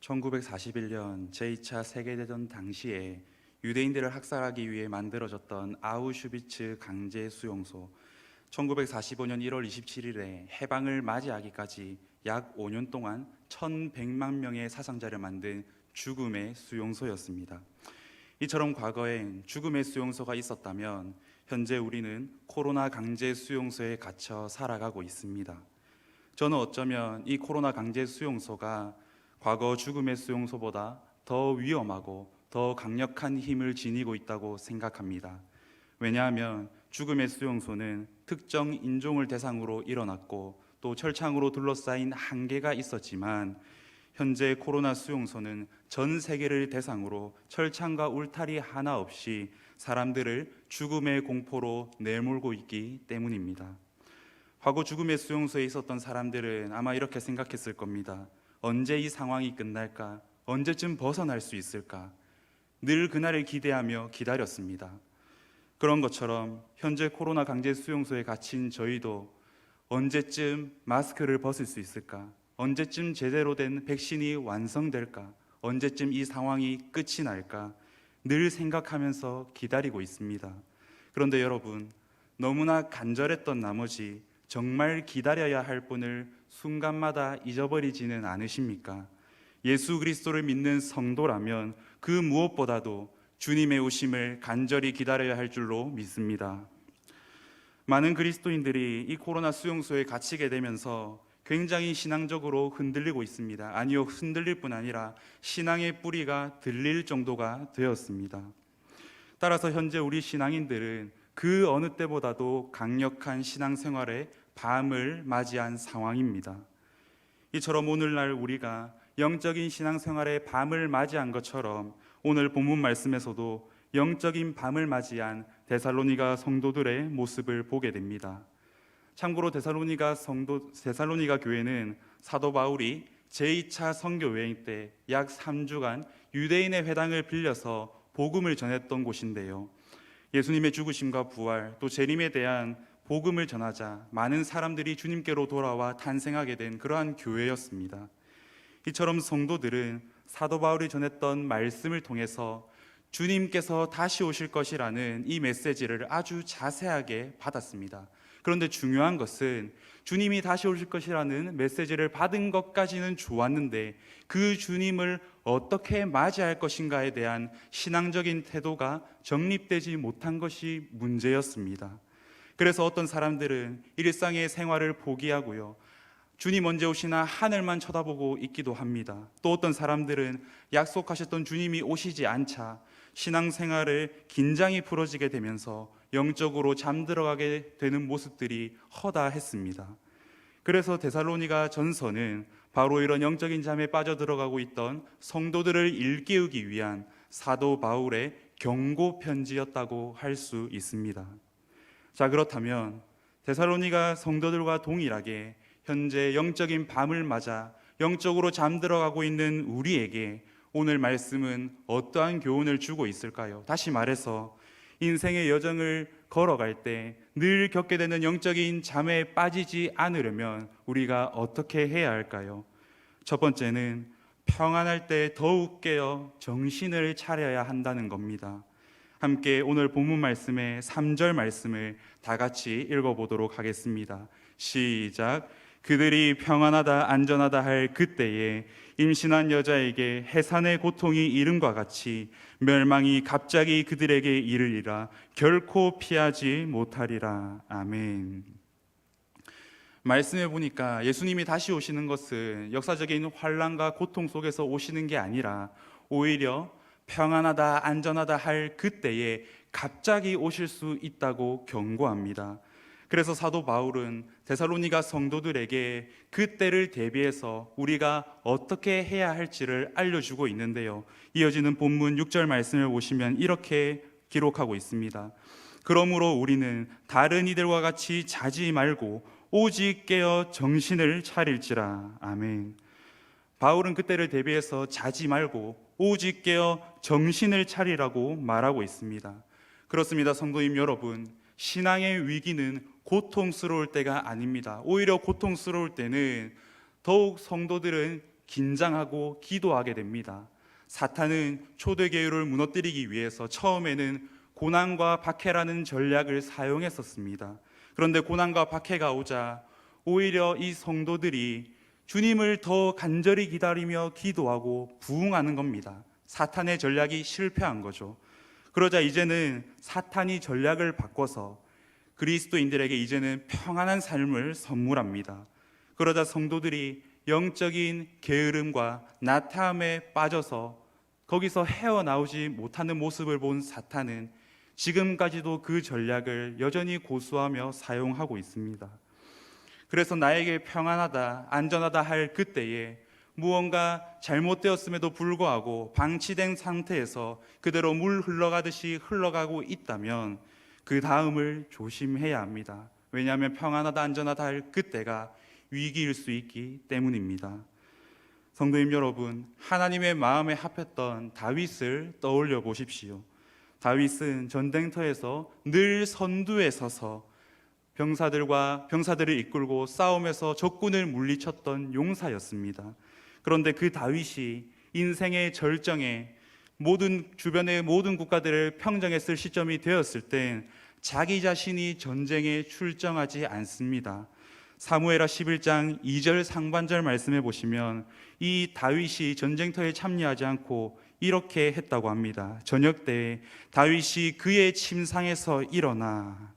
1941년 제2차 세계대전 당시에 유대인들을 학살하기 위해 만들어졌던 아우슈비츠 강제 수용소, 1945년 1월 27일에 해방을 맞이하기까지 약 5년 동안 1,100만 명의 사상자를 만든 죽음의 수용소였습니다. 이처럼 과거엔 죽음의 수용소가 있었다면 현재 우리는 코로나 강제 수용소에 갇혀 살아가고 있습니다. 저는 어쩌면 이 코로나 강제 수용소가 과거 죽음의 수용소보다 더 위험하고 더 강력한 힘을 지니고 있다고 생각합니다. 왜냐하면 죽음의 수용소는 특정 인종을 대상으로 일어났고 또 철창으로 둘러싸인 한계가 있었지만, 현재 코로나 수용소는 전 세계를 대상으로 철창과 울타리 하나 없이 사람들을 죽음의 공포로 내몰고 있기 때문입니다. 과거 죽음의 수용소에 있었던 사람들은 아마 이렇게 생각했을 겁니다. 언제 이 상황이 끝날까? 언제쯤 벗어날 수 있을까? 늘 그날을 기대하며 기다렸습니다. 그런 것처럼 현재 코로나 강제 수용소에 갇힌 저희도 언제쯤 마스크를 벗을 수 있을까? 언제쯤 제대로 된 백신이 완성될까? 언제쯤 이 상황이 끝이 날까? 늘 생각하면서 기다리고 있습니다. 그런데 여러분, 너무나 간절했던 나머지 정말 기다려야 할 분을 순간마다 잊어버리지는 않으십니까? 예수 그리스도를 믿는 성도라면 그 무엇보다도 주님의 오심을 간절히 기다려야 할 줄로 믿습니다. 많은 그리스도인들이 이 코로나 수용소에 갇히게 되면서 굉장히 신앙적으로 흔들리고 있습니다. 아니요, 흔들릴 뿐 아니라 신앙의 뿌리가 들릴 정도가 되었습니다. 따라서 현재 우리 신앙인들은 그 어느 때보다도 강력한 신앙생활에 밤을 맞이한 상황입니다. 이처럼 오늘날 우리가 영적인 신앙생활에 밤을 맞이한 것처럼 오늘 본문 말씀에서도 영적인 밤을 맞이한 데살로니가 성도들의 모습을 보게 됩니다. 참고로 데살로니가 교회는 사도 바울이 제2차 선교 여행 때 약 3주간 유대인의 회당을 빌려서 복음을 전했던 곳인데요. 예수님의 죽으심과 부활, 또 재림에 대한 복음을 전하자 많은 사람들이 주님께로 돌아와 탄생하게 된 그러한 교회였습니다. 이처럼 성도들은 사도 바울이 전했던 말씀을 통해서 주님께서 다시 오실 것이라는 이 메시지를 아주 자세하게 받았습니다. 그런데 중요한 것은 주님이 다시 오실 것이라는 메시지를 받은 것까지는 좋았는데 그 주님을 어떻게 맞이할 것인가에 대한 신앙적인 태도가 정립되지 못한 것이 문제였습니다. 그래서 어떤 사람들은 일상의 생활을 포기하고요, 주님 언제 오시나 하늘만 쳐다보고 있기도 합니다. 또 어떤 사람들은 약속하셨던 주님이 오시지 않자 신앙생활을 긴장이 풀어지게 되면서 영적으로 잠들어가게 되는 모습들이 허다했습니다. 그래서 데살로니가 전서는 바로 이런 영적인 잠에 빠져들어가고 있던 성도들을 일깨우기 위한 사도 바울의 경고 편지였다고 할 수 있습니다. 자, 그렇다면 데살로니가 성도들과 동일하게 현재 영적인 밤을 맞아 영적으로 잠들어가고 있는 우리에게 오늘 말씀은 어떠한 교훈을 주고 있을까요? 다시 말해서 인생의 여정을 걸어갈 때 늘 겪게 되는 영적인 잠에 빠지지 않으려면 우리가 어떻게 해야 할까요? 첫 번째는 평안할 때 더욱 깨어 정신을 차려야 한다는 겁니다. 함께 오늘 본문 말씀의 3절 말씀을 다 같이 읽어보도록 하겠습니다. 시작. 그들이 평안하다 안전하다 할 그때에 임신한 여자에게 해산의 고통이 이름과 같이 멸망이 갑자기 그들에게 이르리라. 결코 피하지 못하리라. 아멘. 말씀해 보니까 예수님이 다시 오시는 것은 역사적인 환난과 고통 속에서 오시는 게 아니라 오히려 평안하다 안전하다 할 그때에 갑자기 오실 수 있다고 경고합니다. 그래서 사도 바울은 데살로니가 성도들에게 그때를 대비해서 우리가 어떻게 해야 할지를 알려주고 있는데요. 이어지는 본문 6절 말씀을 보시면 이렇게 기록하고 있습니다. 그러므로 우리는 다른 이들과 같이 자지 말고 오직 깨어 정신을 차릴지라. 아멘. 바울은 그때를 대비해서 자지 말고 오직 깨어 정신을 차리라고 말하고 있습니다. 그렇습니다. 성도님 여러분, 신앙의 위기는 고통스러울 때가 아닙니다. 오히려 고통스러울 때는 더욱 성도들은 긴장하고 기도하게 됩니다. 사탄은 초대교회를 무너뜨리기 위해서 처음에는 고난과 박해라는 전략을 사용했었습니다. 그런데 고난과 박해가 오자 오히려 이 성도들이 주님을 더 간절히 기다리며 기도하고 부응하는 겁니다. 사탄의 전략이 실패한 거죠. 그러자 이제는 사탄이 전략을 바꿔서 그리스도인들에게 이제는 평안한 삶을 선물합니다. 그러자 성도들이 영적인 게으름과 나태함에 빠져서 거기서 헤어나오지 못하는 모습을 본 사탄은 지금까지도 그 전략을 여전히 고수하며 사용하고 있습니다. 그래서 나에게 평안하다, 안전하다 할 그때에 무언가 잘못되었음에도 불구하고 방치된 상태에서 그대로 물 흘러가듯이 흘러가고 있다면 그 다음을 조심해야 합니다. 왜냐하면 평안하다, 안전하다 할 그때가 위기일 수 있기 때문입니다. 성도님 여러분, 하나님의 마음에 합했던 다윗을 떠올려 보십시오. 다윗은 전쟁터에서 늘 선두에 서서 병사들을 이끌고 싸움에서 적군을 물리쳤던 용사였습니다. 그런데 그 다윗이 인생의 절정에 주변의 모든 국가들을 평정했을 시점이 되었을 땐 자기 자신이 전쟁에 출정하지 않습니다. 사무엘하 11장 2절 상반절 말씀해 보시면 이 다윗이 전쟁터에 참여하지 않고 이렇게 했다고 합니다. 저녁 때에 다윗이 그의 침상에서 일어나.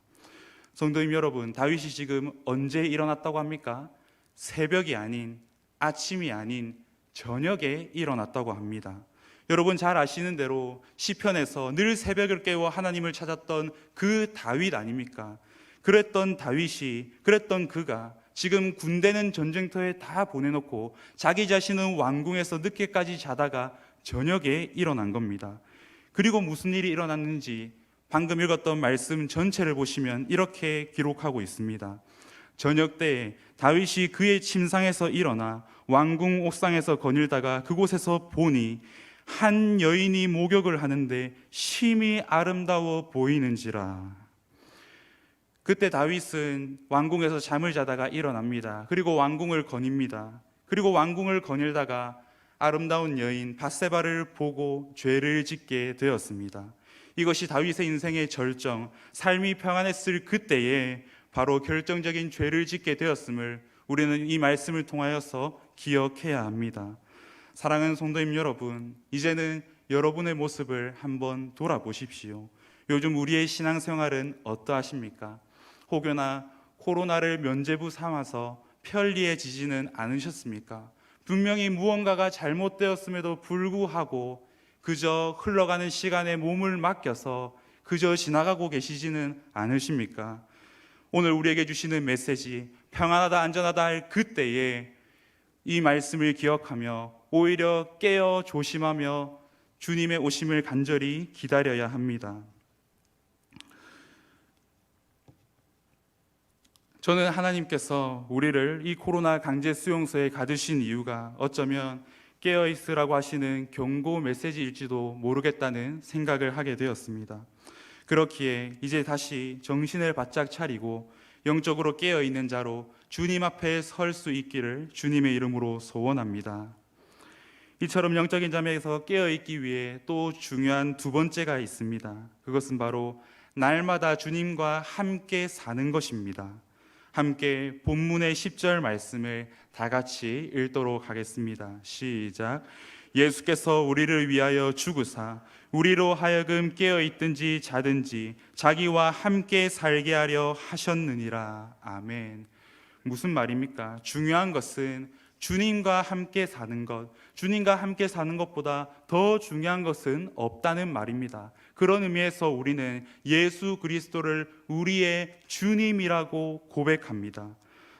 성도님 여러분, 다윗이 지금 언제 일어났다고 합니까? 새벽이 아닌, 아침이 아닌 저녁에 일어났다고 합니다. 여러분 잘 아시는 대로 시편에서 늘 새벽을 깨워 하나님을 찾았던 그 다윗 아닙니까? 그랬던 그가 지금 군대는 전쟁터에 다 보내놓고 자기 자신은 왕궁에서 늦게까지 자다가 저녁에 일어난 겁니다. 그리고 무슨 일이 일어났는지 방금 읽었던 말씀 전체를 보시면 이렇게 기록하고 있습니다. 저녁 때에 다윗이 그의 침상에서 일어나 왕궁 옥상에서 거닐다가 그곳에서 보니 한 여인이 목욕을 하는데 심히 아름다워 보이는지라. 그때 다윗은 왕궁에서 잠을 자다가 일어납니다. 그리고 왕궁을 거닙니다. 그리고 왕궁을 거닐다가 아름다운 여인 밧세바를 보고 죄를 짓게 되었습니다. 이것이 다윗의 인생의 절정, 삶이 평안했을 그때에 바로 결정적인 죄를 짓게 되었음을 우리는 이 말씀을 통하여서 기억해야 합니다. 사랑하는 성도님 여러분, 이제는 여러분의 모습을 한번 돌아보십시오. 요즘 우리의 신앙생활은 어떠하십니까? 혹여나 코로나를 면죄부 삼아서 편리해지지는 않으셨습니까? 분명히 무언가가 잘못되었음에도 불구하고 그저 흘러가는 시간에 몸을 맡겨서 그저 지나가고 계시지는 않으십니까? 오늘 우리에게 주시는 메시지, 평안하다 안전하다 할 그때에 이 말씀을 기억하며 오히려 깨어 조심하며 주님의 오심을 간절히 기다려야 합니다. 저는 하나님께서 우리를 이 코로나 강제 수용소에 가두신 이유가 어쩌면 깨어있으라고 하시는 경고 메시지일지도 모르겠다는 생각을 하게 되었습니다. 그렇기에 이제 다시 정신을 바짝 차리고 영적으로 깨어있는 자로 주님 앞에 설 수 있기를 주님의 이름으로 소원합니다. 이처럼 영적인 잠에서 깨어있기 위해 또 중요한 두 번째가 있습니다. 그것은 바로 날마다 주님과 함께 사는 것입니다. 함께 본문의 10절 말씀을 다 같이 읽도록 하겠습니다. 시작. 예수께서 우리를 위하여 죽으사 우리로 하여금 깨어있든지 자든지 자기와 함께 살게 하려 하셨느니라. 아멘. 무슨 말입니까? 중요한 것은 주님과 함께 사는 것, 주님과 함께 사는 것보다 더 중요한 것은 없다는 말입니다. 그런 의미에서 우리는 예수 그리스도를 우리의 주님이라고 고백합니다.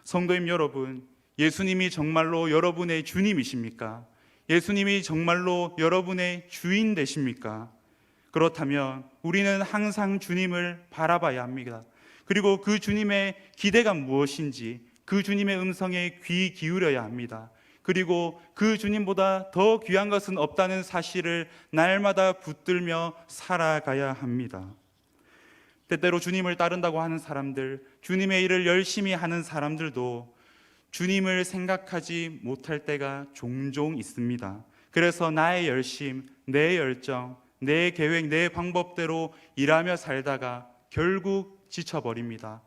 성도님 여러분, 예수님이 정말로 여러분의 주님이십니까? 예수님이 정말로 여러분의 주인 되십니까? 그렇다면 우리는 항상 주님을 바라봐야 합니다. 그리고 그 주님의 기대가 무엇인지 그 주님의 음성에 귀 기울여야 합니다. 그리고 그 주님보다 더 귀한 것은 없다는 사실을 날마다 붙들며 살아가야 합니다. 때때로 주님을 따른다고 하는 사람들, 주님의 일을 열심히 하는 사람들도 주님을 생각하지 못할 때가 종종 있습니다. 그래서 나의 열심, 내 열정, 내 계획, 내 방법대로 일하며 살다가 결국 지쳐버립니다.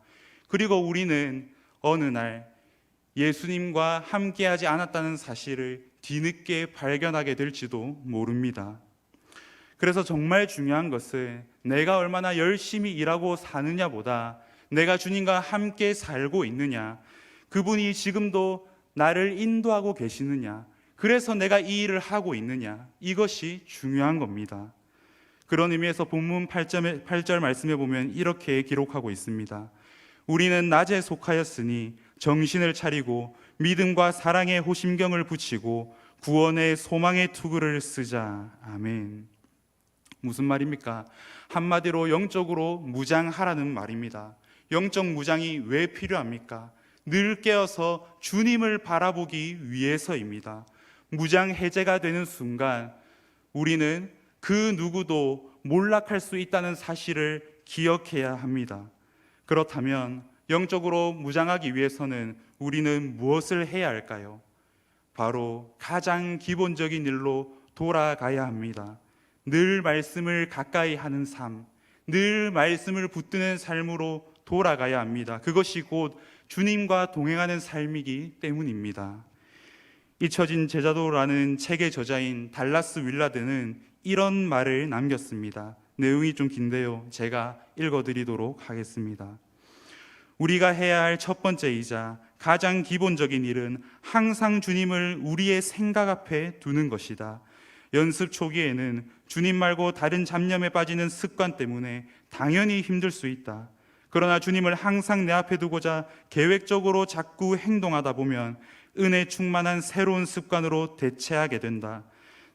그리고 우리는 어느 날 예수님과 함께하지 않았다는 사실을 뒤늦게 발견하게 될지도 모릅니다. 그래서 정말 중요한 것은 내가 얼마나 열심히 일하고 사느냐보다 내가 주님과 함께 살고 있느냐, 그분이 지금도 나를 인도하고 계시느냐, 그래서 내가 이 일을 하고 있느냐, 이것이 중요한 겁니다. 그런 의미에서 본문 8절 말씀에 보면 이렇게 기록하고 있습니다. 우리는 낮에 속하였으니 정신을 차리고 믿음과 사랑의 호심경을 붙이고 구원의 소망의 투구를 쓰자. 아멘. 무슨 말입니까? 한마디로 영적으로 무장하라는 말입니다. 영적 무장이 왜 필요합니까? 늘 깨어서 주님을 바라보기 위해서입니다. 무장 해제가 되는 순간 우리는 그 누구도 몰락할 수 있다는 사실을 기억해야 합니다. 그렇다면 영적으로 무장하기 위해서는 우리는 무엇을 해야 할까요? 바로 가장 기본적인 일로 돌아가야 합니다. 늘 말씀을 가까이 하는 삶, 늘 말씀을 붙드는 삶으로 돌아가야 합니다. 그것이 곧 주님과 동행하는 삶이기 때문입니다. 잊혀진 제자도라는 책의 저자인 달라스 윌라드는 이런 말을 남겼습니다. 내용이 좀 긴데요, 제가 읽어드리도록 하겠습니다. 우리가 해야 할 첫 번째이자 가장 기본적인 일은 항상 주님을 우리의 생각 앞에 두는 것이다. 연습 초기에는 주님 말고 다른 잡념에 빠지는 습관 때문에 당연히 힘들 수 있다. 그러나 주님을 항상 내 앞에 두고자 계획적으로 자꾸 행동하다 보면 은혜 충만한 새로운 습관으로 대체하게 된다.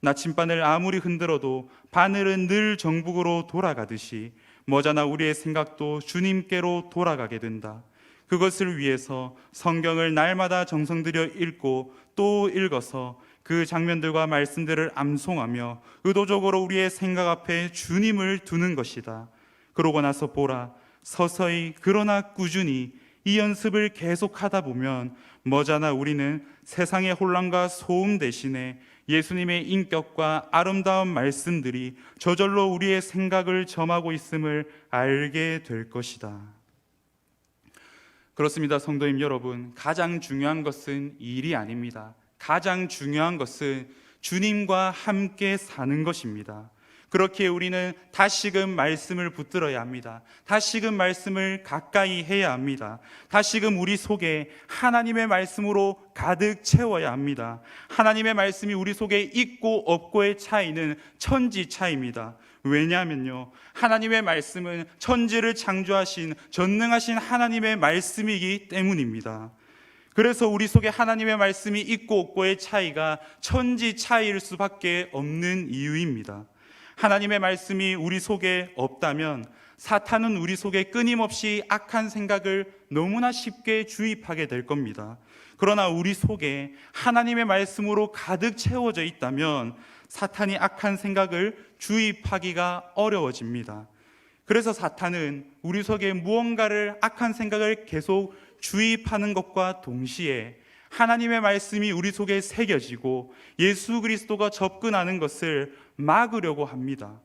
나침반을 아무리 흔들어도 바늘은 늘 정북으로 돌아가듯이 머지않아 우리의 생각도 주님께로 돌아가게 된다. 그것을 위해서 성경을 날마다 정성 들여 읽고 또 읽어서 그 장면들과 말씀들을 암송하며 의도적으로 우리의 생각 앞에 주님을 두는 것이다. 그러고 나서 보라, 서서히 그러나 꾸준히 이 연습을 계속하다 보면 머지않아 우리는 세상의 혼란과 소음 대신에 예수님의 인격과 아름다운 말씀들이 저절로 우리의 생각을 점하고 있음을 알게 될 것이다. 그렇습니다. 성도님 여러분, 가장 중요한 것은 일이 아닙니다. 가장 중요한 것은 주님과 함께 사는 것입니다. 그렇게 우리는 다시금 말씀을 붙들어야 합니다. 다시금 말씀을 가까이 해야 합니다. 다시금 우리 속에 하나님의 말씀으로 가득 채워야 합니다. 하나님의 말씀이 우리 속에 있고 없고의 차이는 천지 차이입니다. 왜냐하면요, 하나님의 말씀은 천지를 창조하신 전능하신 하나님의 말씀이기 때문입니다. 그래서 우리 속에 하나님의 말씀이 있고 없고의 차이가 천지 차이일 수밖에 없는 이유입니다. 하나님의 말씀이 우리 속에 없다면 사탄은 우리 속에 끊임없이 악한 생각을 너무나 쉽게 주입하게 될 겁니다. 그러나 우리 속에 하나님의 말씀으로 가득 채워져 있다면 사탄이 악한 생각을 주입하기가 어려워집니다. 그래서 사탄은 우리 속에 무언가를 악한 생각을 계속 주입하는 것과 동시에 하나님의 말씀이 우리 속에 새겨지고 예수 그리스도가 접근하는 것을 막으려고 합니다.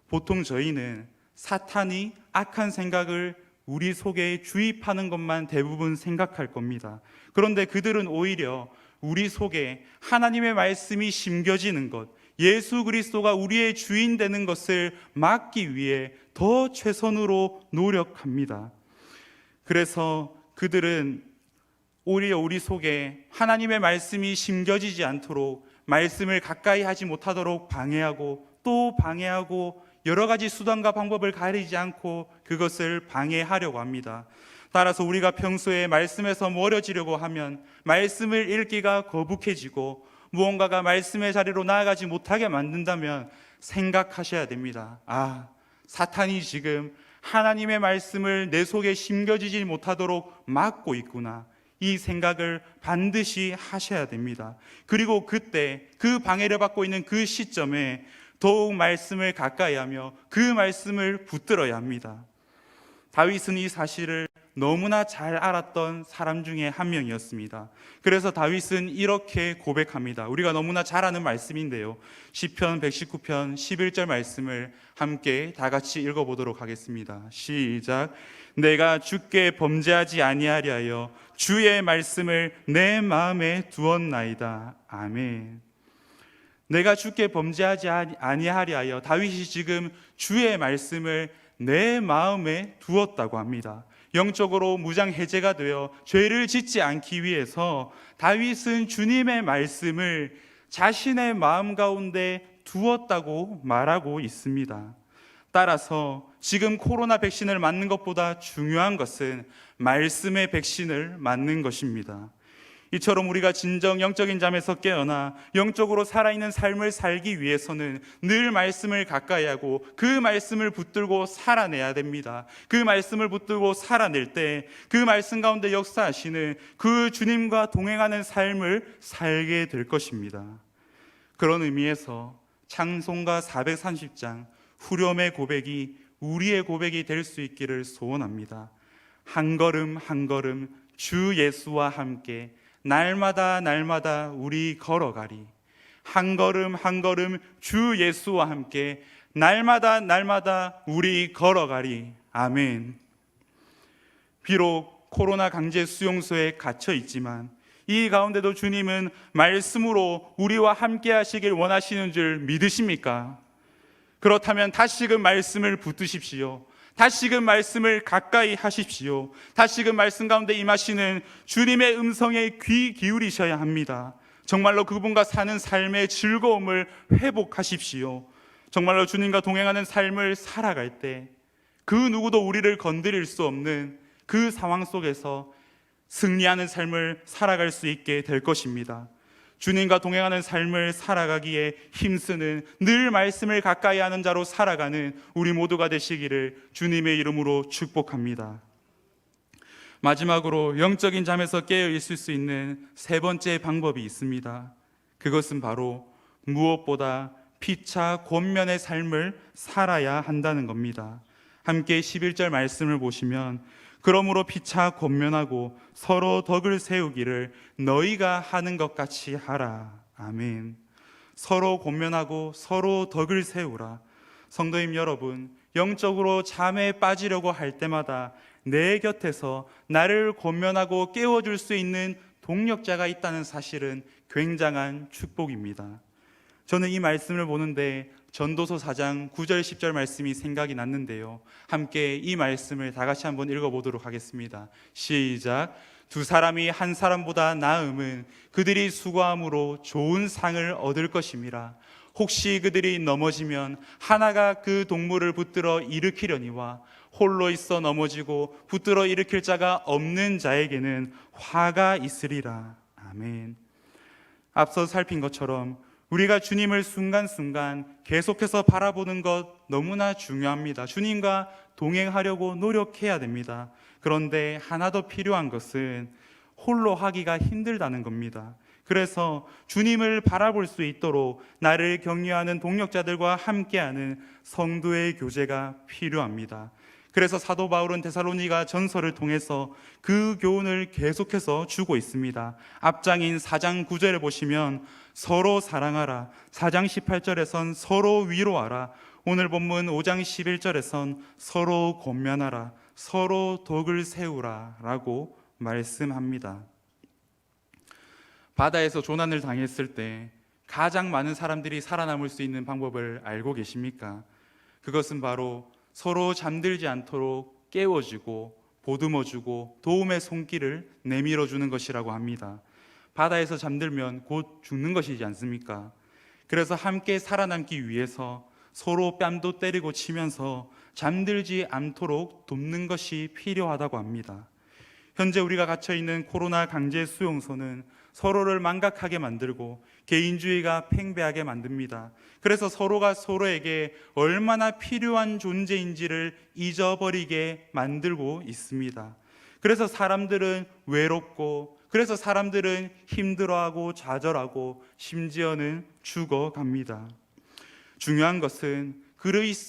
보통 저희는 사탄이 악한 생각을 우리 속에 주입하는 것만 대부분 생각할 겁니다. 그런데 그들은 오히려 우리 속에 하나님의 말씀이 심겨지는 것, 예수 그리스도가 우리의 주인 되는 것을 막기 위해 더 최선으로 노력합니다. 그래서 그들은 오히려 우리 속에 하나님의 말씀이 심겨지지 않도록 말씀을 가까이 하지 못하도록 방해하고 또 방해하고 여러 가지 수단과 방법을 가리지 않고 그것을 방해하려고 합니다. 따라서 우리가 평소에 말씀에서 멀어지려고 하면 말씀을 읽기가 거북해지고 무언가가 말씀의 자리로 나아가지 못하게 만든다면 생각하셔야 됩니다. 사탄이 지금 하나님의 말씀을 내 속에 심겨지지 못하도록 막고 있구나. 이 생각을 반드시 하셔야 됩니다. 그리고 그때 그 방해를 받고 있는 그 시점에 더욱 말씀을 가까이 하며 그 말씀을 붙들어야 합니다. 다윗은 이 사실을 너무나 잘 알았던 사람 중에 한 명이었습니다. 그래서 다윗은 이렇게 고백합니다. 우리가 너무나 잘 아는 말씀인데요, 시편 119편 11절 말씀을 함께 다 같이 읽어보도록 하겠습니다. 시작. 내가 주께 범죄하지 아니하리 하여 주의 말씀을 내 마음에 두었나이다. 아멘. 내가 주께 범죄하지 아니하리 하여, 다윗이 지금 주의 말씀을 내 마음에 두었다고 합니다. 영적으로 무장해제가 되어 죄를 짓지 않기 위해서 다윗은 주님의 말씀을 자신의 마음 가운데 두었다고 말하고 있습니다. 따라서 지금 코로나 백신을 맞는 것보다 중요한 것은 말씀의 백신을 맞는 것입니다. 이처럼 우리가 진정 영적인 잠에서 깨어나 영적으로 살아있는 삶을 살기 위해서는 늘 말씀을 가까이 하고 그 말씀을 붙들고 살아내야 됩니다. 그 말씀을 붙들고 살아낼 때 그 말씀 가운데 역사하시는 그 주님과 동행하는 삶을 살게 될 것입니다. 그런 의미에서 찬송가 430장 후렴의 고백이 우리의 고백이 될 수 있기를 소원합니다. 한 걸음 한 걸음 주 예수와 함께 날마다 날마다 우리 걸어가리. 한 걸음 한 걸음 주 예수와 함께 날마다 날마다 우리 걸어가리. 아멘. 비록 코로나 강제 수용소에 갇혀 있지만 이 가운데도 주님은 말씀으로 우리와 함께 하시길 원하시는 줄 믿으십니까? 그렇다면 다시금 말씀을 붙드십시오. 다시금 말씀을 가까이 하십시오. 다시금 말씀 가운데 임하시는 주님의 음성에 귀 기울이셔야 합니다. 정말로 그분과 사는 삶의 즐거움을 회복하십시오. 정말로 주님과 동행하는 삶을 살아갈 때 그 누구도 우리를 건드릴 수 없는 그 상황 속에서 승리하는 삶을 살아갈 수 있게 될 것입니다. 주님과 동행하는 삶을 살아가기에 힘쓰는, 늘 말씀을 가까이 하는 자로 살아가는 우리 모두가 되시기를 주님의 이름으로 축복합니다. 마지막으로 영적인 잠에서 깨어 있을 수 있는 세 번째 방법이 있습니다. 그것은 바로 무엇보다 피차 권면의 삶을 살아야 한다는 겁니다. 함께 11절 말씀을 보시면 그러므로 피차 권면하고 서로 덕을 세우기를 너희가 하는 것 같이 하라. 아멘. 서로 권면하고 서로 덕을 세우라. 성도님 여러분, 영적으로 잠에 빠지려고 할 때마다 내 곁에서 나를 권면하고 깨워줄 수 있는 동력자가 있다는 사실은 굉장한 축복입니다. 저는 이 말씀을 보는데 전도서 4장 9절 10절 말씀이 생각이 났는데요, 함께 이 말씀을 다 같이 한번 읽어보도록 하겠습니다. 시작. 두 사람이 한 사람보다 나음은 그들이 수고함으로 좋은 상을 얻을 것임이라. 혹시 그들이 넘어지면 하나가 그 동물을 붙들어 일으키려니와 홀로 있어 넘어지고 붙들어 일으킬 자가 없는 자에게는 화가 있으리라. 아멘. 앞서 살핀 것처럼 우리가 주님을 순간순간 계속해서 바라보는 것 너무나 중요합니다. 주님과 동행하려고 노력해야 됩니다. 그런데 하나 더 필요한 것은 홀로 하기가 힘들다는 겁니다. 그래서 주님을 바라볼 수 있도록 나를 격려하는 동력자들과 함께하는 성도의 교제가 필요합니다. 그래서 사도 바울은 데살로니가 전서를 통해서 그 교훈을 계속해서 주고 있습니다. 앞장인 4장 9절을 보시면 서로 사랑하라, 4장 18절에선 서로 위로하라, 오늘 본문 5장 11절에선 서로 권면하라, 서로 덕을 세우라 라고 말씀합니다. 바다에서 조난을 당했을 때 가장 많은 사람들이 살아남을 수 있는 방법을 알고 계십니까? 그것은 바로 서로 잠들지 않도록 깨워주고 보듬어주고 도움의 손길을 내밀어주는 것이라고 합니다. 바다에서 잠들면 곧 죽는 것이지 않습니까? 그래서 함께 살아남기 위해서 서로 뺨도 때리고 치면서 잠들지 않도록 돕는 것이 필요하다고 합니다. 현재 우리가 갇혀있는 코로나 강제 수용소는 서로를 망각하게 만들고 개인주의가 팽배하게 만듭니다. 그래서 서로가 서로에게 얼마나 필요한 존재인지를 잊어버리게 만들고 있습니다. 그래서 사람들은 외롭고, 그래서 사람들은 힘들어하고 좌절하고 심지어는 죽어갑니다. 중요한 것은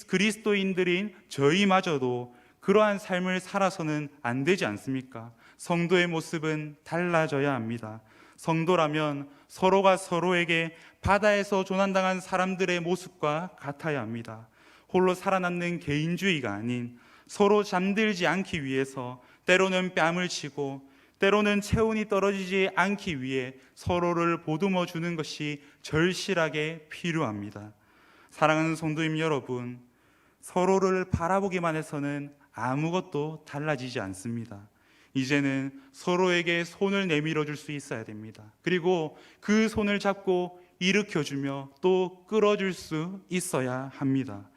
그리스도인들인 저희마저도 그러한 삶을 살아서는 안 되지 않습니까? 성도의 모습은 달라져야 합니다. 성도라면 서로가 서로에게 바다에서 조난당한 사람들의 모습과 같아야 합니다. 홀로 살아남는 개인주의가 아닌 서로 잠들지 않기 위해서 때로는 뺨을 치고 때로는 체온이 떨어지지 않기 위해 서로를 보듬어 주는 것이 절실하게 필요합니다. 사랑하는 성도님 여러분, 서로를 바라보기만 해서는 아무것도 달라지지 않습니다. 이제는 서로에게 손을 내밀어 줄 수 있어야 됩니다. 그리고 그 손을 잡고 일으켜주며 또 끌어줄 수 있어야 합니다.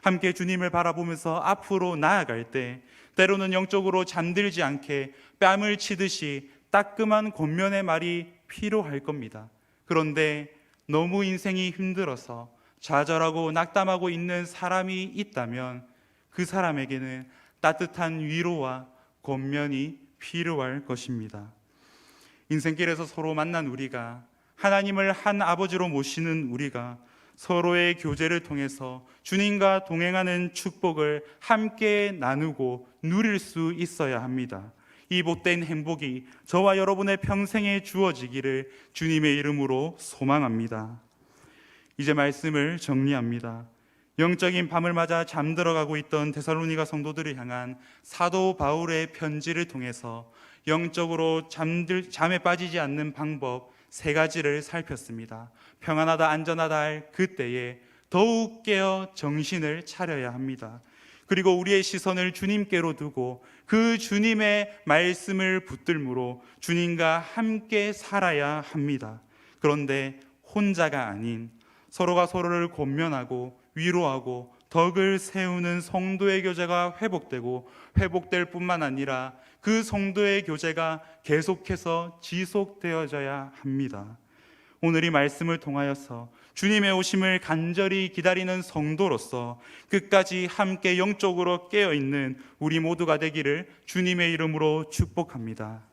함께 주님을 바라보면서 앞으로 나아갈 때 때로는 영적으로 잠들지 않게 뺨을 치듯이 따끔한 권면의 말이 필요할 겁니다. 그런데 너무 인생이 힘들어서 좌절하고 낙담하고 있는 사람이 있다면 그 사람에게는 따뜻한 위로와 권면이 필요할 것입니다. 인생길에서 서로 만난 우리가, 하나님을 한 아버지로 모시는 우리가 서로의 교제를 통해서 주님과 동행하는 축복을 함께 나누고 누릴 수 있어야 합니다. 이 복된 행복이 저와 여러분의 평생에 주어지기를 주님의 이름으로 소망합니다. 이제 말씀을 정리합니다. 영적인 밤을 맞아 잠들어가고 있던 데살로니가 성도들을 향한 사도 바울의 편지를 통해서 영적으로 잠에 빠지지 않는 방법 3가지를 살폈습니다. 평안하다 안전하다 할 그때에 더욱 깨어 정신을 차려야 합니다. 그리고 우리의 시선을 주님께로 두고 그 주님의 말씀을 붙들므로 주님과 함께 살아야 합니다. 그런데 혼자가 아닌 서로가 서로를 권면하고 위로하고 덕을 세우는 성도의 교제가 회복되고 회복될 뿐만 아니라 그 성도의 교제가 계속해서 지속되어져야 합니다. 오늘 이 말씀을 통하여서 주님의 오심을 간절히 기다리는 성도로서 끝까지 함께 영적으로 깨어있는 우리 모두가 되기를 주님의 이름으로 축복합니다.